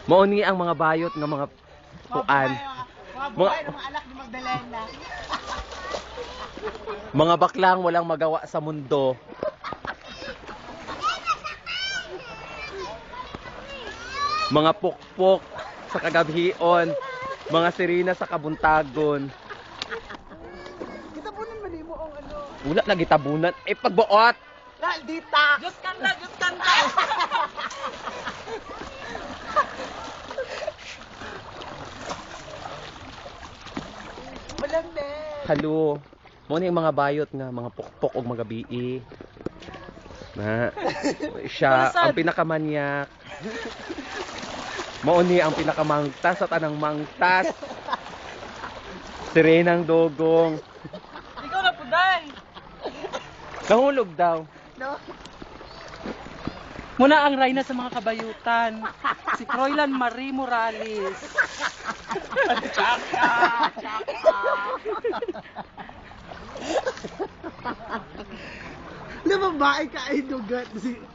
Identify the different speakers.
Speaker 1: Mauni ang mga bayot ng mga puan.
Speaker 2: Mga buhay ng mga anak ni Magdalena.
Speaker 1: Mga baklang walang magawa sa mundo. Mga pukpok sa kagabhion. Mga sirena sa kabuntagon.
Speaker 2: Kitabunan man mo ang ano.
Speaker 1: Wala na gitabunan. Pagbuot!
Speaker 2: Dita! Diyos kanta! Diyos kanta! Walang net!
Speaker 1: Halo. Mo yung mga bayot nga, mga pukpok o mga bii. Na, siya, ang pinakamanyak. Mauni ang pinakamangtas at anang mangtas. Sirenang dogong.
Speaker 2: Ikaw na puday!
Speaker 1: Nahulog daw.
Speaker 2: No?
Speaker 3: Muna ang reyna sa mga kabayutan, si Croylan Marie Morales.
Speaker 2: Tsaka! Na babae ka ay dugat.